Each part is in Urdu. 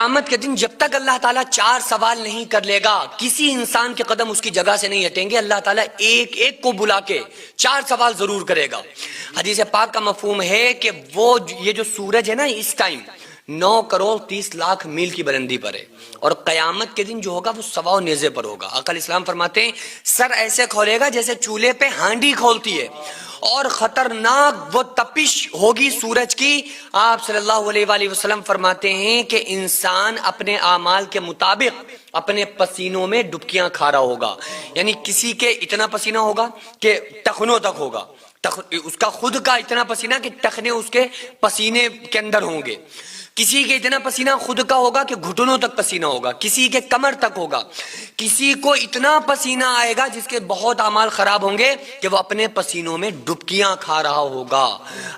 قیامت کے دن جب تک اللہ تعالیٰ 4 سوال نہیں کر لے گا کسی انسان کے قدم اس کی جگہ سے نہیں ہٹیں گے. اللہ تعالیٰ ایک ایک کو بلا کے 4 سوال ضرور کرے گا. حدیث پاک کا مفہوم ہے کہ وہ یہ جو سورج ہے نا اس ٹائم 9 کروڑ 30 لاکھ میل کی بلندی پر ہے اور قیامت کے دن جو ہوگا وہ 100 نیزے پر ہوگا. آقا علیہ السلام فرماتے ہیں سر ایسے کھولے گا جیسے چولہے پہ ہانڈی کھولتی ہے اور خطرناک وہ تپش ہوگی سورج کی. آپ صلی اللہ علیہ وآلہ وسلم فرماتے ہیں کہ انسان اپنے اعمال کے مطابق اپنے پسینوں میں ڈبکیاں کھا رہا ہوگا. یعنی کسی کے اتنا پسینہ ہوگا کہ ٹخنوں تک ہوگا, اس کا خود کا اتنا پسینہ کہ ٹخنے اس کے پسینے کے اندر ہوں گے. کسی کے اتنا پسینہ خود کا ہوگا کہ گھٹنوں تک پسینہ ہوگا, کسی کے کمر تک ہوگا, کسی کو اتنا پسینہ آئے گا جس کے بہت اعمال خراب ہوں گے کہ وہ اپنے پسینوں میں ڈبکیاں کھا رہا ہوگا.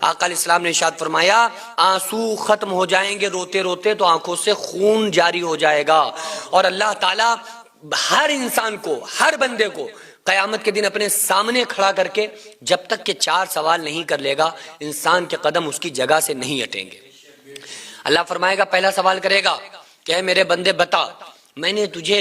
آقا علیہ السلام نے ارشاد فرمایا آنسو ختم ہو جائیں گے روتے روتے تو آنکھوں سے خون جاری ہو جائے گا اور اللہ تعالیٰ ہر انسان کو, ہر بندے کو قیامت کے دن اپنے سامنے کھڑا کر کے جب تک کہ 4 سوال نہیں کر لے گا انسان کے قدم اس کی جگہ سے نہیں ہٹیں گے. اللہ فرمائے گا, پہلا سوال کرے گا کہ اے میرے بندے بتا میں نے تجھے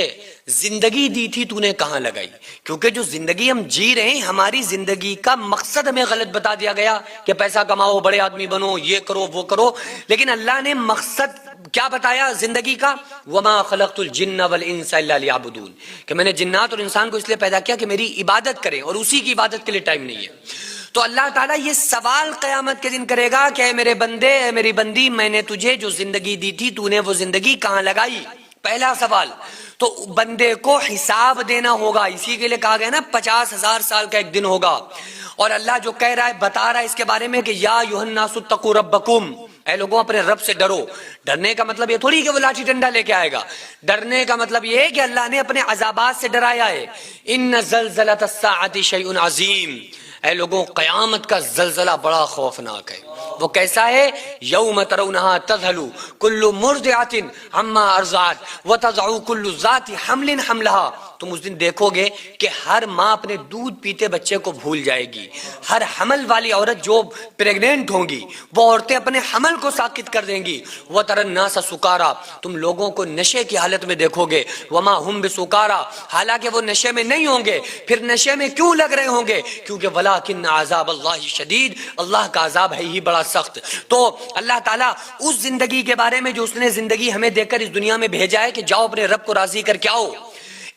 زندگی دی تھی تو نے کہاں لگائی. کیونکہ جو زندگی ہم جی رہے ہیں ہماری زندگی کا مقصد ہمیں غلط بتا دیا گیا کہ پیسہ کماؤ, بڑے آدمی بنو, یہ کرو وہ کرو. لیکن اللہ نے مقصد کیا بتایا زندگی کا؟ وما خلقت الجن والانس الا لیعبدون, کہ میں نے جنات اور انسان کو اس لیے پیدا کیا کہ میری عبادت کریں اور اسی کی عبادت کے لیے ٹائم نہیں ہے. تو اللہ تعالیٰ یہ سوال قیامت کے دن کرے گا کہ اے میرے بندے, اے میری بندی, میں نے تجھے جو زندگی دی تھی تو نے وہ زندگی کہاں لگائی. پہلا سوال تو بندے کو حساب دینا ہوگا. اسی کے لیے کہا گیا نا 50,000 سال کا ایک دن ہوگا. اور اللہ جو کہہ رہا ہے بتا رہا ہے اس کے بارے میں کہ یا ایھا الناس اتقوا ربکم, اے لوگوں اپنے رب سے ڈرو. ڈرنے کا مطلب یہ تھوڑی کہ وہ لاٹھی ڈنڈا لے کے آئے گا. ڈرنے کا مطلب یہ ہے کہ اللہ نے اپنے عذابات سے ڈرایا ہے. ان زلزلۃ الساعۃ شیء عظیم, اے لوگوں قیامت کا زلزلہ بڑا خوفناک ہے. وہ کیسا ہے؟ یوم ترونہا تذہل کل مرضعۃ عما ارضعت وتضع کل ذات حمل حملہا. تم اس دن دیکھو گے کہ ہر ماں اپنے دودھ پیتے بچے کو بھول جائے گی. ہر حمل والی عورت جو پریگننٹ ہوں گی وہ عورتیں اپنے حمل کو ساکت کر دیں گی. وتری الناس سکارا, تم لوگوں کو نشے کی حالت میں دیکھو گے. وما ہم بسکارا, حالانکہ وہ نشے میں نہیں ہوں گے. پھر نشے میں کیوں لگ رہے ہوں گے؟ کیونکہ ولکن عذاب اللہ شدید, اللہ کا عذاب ہے ہی بڑا سخت. تو اللہ تعالیٰ اس زندگی کے بارے میں جو اس نے زندگی ہمیں دے کر اس دنیا میں بھیجا ہے کہ جاؤ اپنے رب کو راضی کر کے آؤ,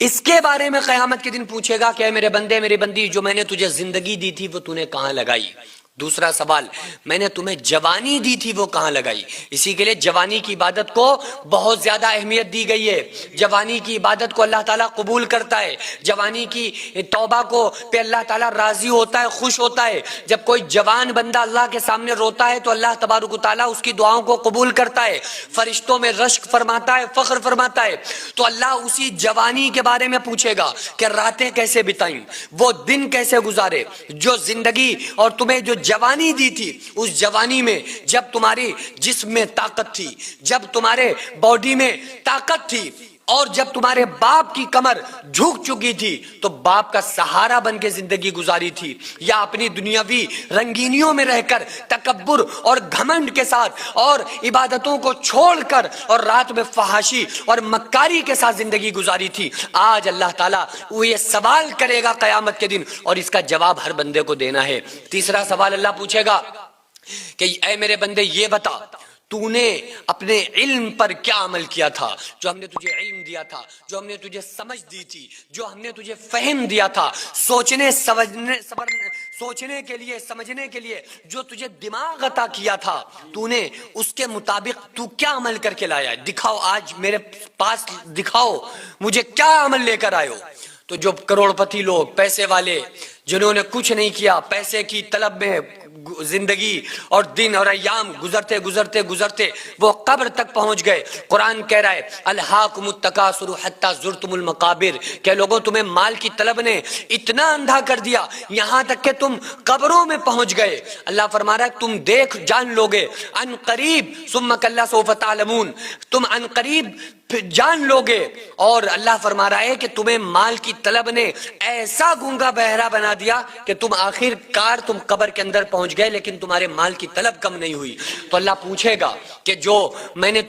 اس کے بارے میں قیامت کے دن پوچھے گا کہ اے میرے بندے میری بندی جو میں نے تجھے زندگی دی تھی وہ تو نے کہاں لگائی. دوسرا سوال, میں نے تمہیں جوانی دی تھی وہ کہاں لگائی. اسی کے لیے جوانی کی عبادت کو بہت زیادہ اہمیت دی گئی ہے. جوانی کی عبادت کو اللہ تعالیٰ قبول کرتا ہے. جوانی کی توبہ کو پہ اللہ تعالیٰ راضی ہوتا ہے, خوش ہوتا ہے. جب کوئی جوان بندہ اللہ کے سامنے روتا ہے تو اللہ تبارک و تعالیٰ اس کی دعاؤں کو قبول کرتا ہے, فرشتوں میں رشک فرماتا ہے, فخر فرماتا ہے. تو اللہ اسی جوانی کے بارے میں پوچھے گا کہ راتیں کیسے بتائیں, وہ دن کیسے گزارے, جو زندگی اور تمہیں جو جوانی دی تھی اس جوانی میں جب تمہاری جسم میں طاقت تھی, جب تمہارے باڈی میں طاقت تھی اور جب تمہارے باپ کی کمر جھک چکی تھی تو باپ کا سہارا بن کے زندگی گزاری تھی, یا اپنی دنیاوی رنگینیوں میں رہ کر تکبر اور گھمنڈ کے ساتھ اور عبادتوں کو چھوڑ کر اور رات میں فحاشی اور مکاری کے ساتھ زندگی گزاری تھی. آج اللہ تعالیٰ وہ یہ سوال کرے گا قیامت کے دن اور اس کا جواب ہر بندے کو دینا ہے. تیسرا سوال اللہ پوچھے گا کہ اے میرے بندے یہ بتا تو نے اپنے علم پر کیا عمل کیا تھا. جو ہم نے تجھے علم دیا تھا, جو ہم نے تجھے سمجھ دی تھی, جو ہم نے تجھے فہم دیا تھا, سوچنے کے لیے سمجھنے کے لیے جو تجھے دماغ عطا کیا تھا, تو نے اس کے مطابق تو کیا عمل کر کے لایا ہے؟ دکھاؤ, آج میرے پاس دکھاؤ مجھے کیا عمل لے کر آئے ہو. تو جو کروڑ پتی لوگ, پیسے والے, جنہوں نے کچھ نہیں کیا, پیسے کی طلب میں زندگی اور دن اور ایام گزرتے گزرتے گزرتے وہ قبر تک پہنچ گئے. قرآن کہہ رہا ہے الہاکم التکاثر حتی زرتم المقابر, کہ لوگوں تمہیں مال کی طلب نے اتنا اندھا کر دیا یہاں تک کہ تم قبروں میں پہنچ گئے. اللہ فرما رہا ہے تم دیکھ جان لوگے ان قریب ثم کلا سوف تعلمون, تم ان قریب جان لوگے. اور اللہ فرما رہا ہے کہ تمہیں مال کی طلب نے ایسا گونگا بہرا بنا دیا کہ تم آخر کار تم قبر کے اندر پہنچ پہنچ گئے لیکن تمہارے مال کی طلب کم نہیں ہوئی. تو اللہ پوچھے گا کہ جو میں نے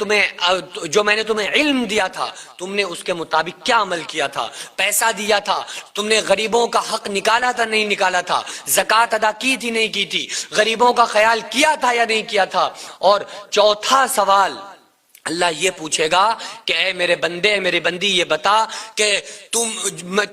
تمہیں علم دیا تھا تم نے اس کے مطابق کیا عمل کیا تھا, پیسہ دیا تھا تم نے غریبوں کا حق نکالا تھا نہیں نکالا تھا, زکوٰۃ ادا کی تھی نہیں کی تھی, غریبوں کا خیال کیا تھا یا نہیں کیا تھا. اور چوتھا سوال اللہ یہ پوچھے گا کہ اے میرے بندے میری بندی یہ بتا کہ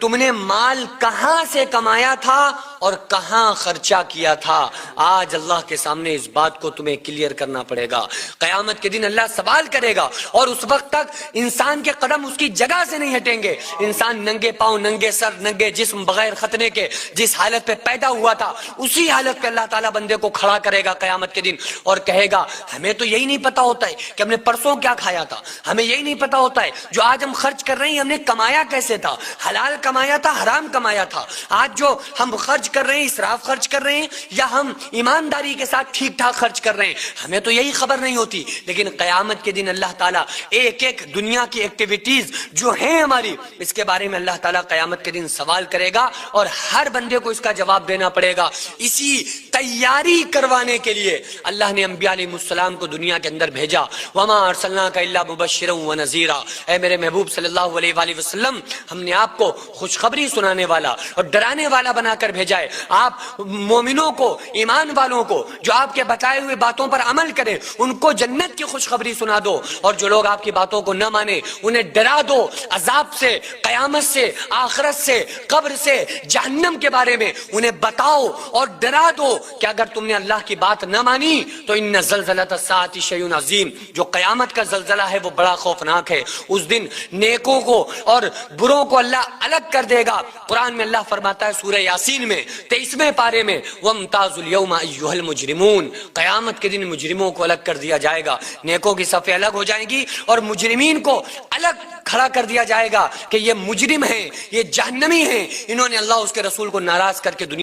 تم نے مال کہاں سے کمایا تھا اور کہاں خرچہ کیا تھا. آج اللہ کے سامنے اس بات کو تمہیں کلیئر کرنا پڑے گا. قیامت کے دن اللہ سوال کرے گا اور اس وقت تک انسان کے قدم اس کی جگہ سے نہیں ہٹیں گے. انسان ننگے پاؤں ننگے سر ننگے جسم بغیر ختنے کے جس حالت پہ پیدا ہوا تھا اسی حالت پہ اللہ تعالیٰ بندے کو کھڑا کرے گا قیامت کے دن اور کہے گا ہمیں تو یہی نہیں پتا ہوتا ہے کہ ہم نے پرسوں کیا کھایا تھا, ہمیں یہی نہیں پتا ہوتا ہے جو آج ہم خرچ کر رہے ہیں ہم نے کمایا کیسے تھا, حلال کمایا تھا حرام کمایا تھا. آج جو ہم خرچ کر رہے ہیں اسراف خرچ کر رہے ہیں یا ہم ایمانداری کے ساتھ ٹھیک ٹھاک خرچ کر رہے ہیں ہمیں تو یہی خبر نہیں ہوتی. لیکن قیامت کے دن اللہ تعالیٰ ایک ایک دنیا کی ایکٹیویٹیز جو ہیں ہماری اس کے بارے میں اللہ تعالیٰ قیامت کے دن سوال کرے گا اور ہر بندے کو اس کا جواب دینا پڑے گا. اسی تیاری کروانے کے لیے اللہ نے انبیاء علیہ السلام کو دنیا کے اندر بھیجا. وما ارسلناک الا مبشرا ونذیرا, اے میرے محبوب صلی اللہ علیہ وآلہ وسلم ہم نے آپ کو خوشخبری سنانے والا اور ڈرانے والا بنا کر بھیجا ہے. آپ مومنوں کو ایمان والوں کو جو آپ کے بتائے ہوئے باتوں پر عمل کریں ان کو جنت کی خوشخبری سنا دو, اور جو لوگ آپ کی باتوں کو نہ مانے انہیں ڈرا دو عذاب سے, قیامت سے, آخرت سے, قبر سے, جہنم کے بارے میں انہیں بتاؤ اور ڈرا دو کہ اگر تم نے اللہ کی بات نہ مانی تو ان زلزلۃ الساعۃ شیء عظیم, جو قیامت کا زلزلہ ہے وہ بڑا خوفناک ہے. اس دن نیکوں کو اور بروں کو اللہ الگ کر دے گا. قرآن میں اللہ فرماتا ہے سورہ یاسین میں 23ویں پارے میں وَامْتَازُوا الْيَوْمَ أَيُّهَا الْمُجْرِمُونَ, قیامت کے دن مجرموں کو الگ کر دیا جائے گا. نیکوں کی صفیں الگ ہو جائیں گی اور مجرمین کو الگ کھڑا کر دیا جائے گا کہ یہ مجرم ہیں, یہ جہنمی ہیں, انہوں نے اللہ اس کے رسول کو ناراض کر کے دنیا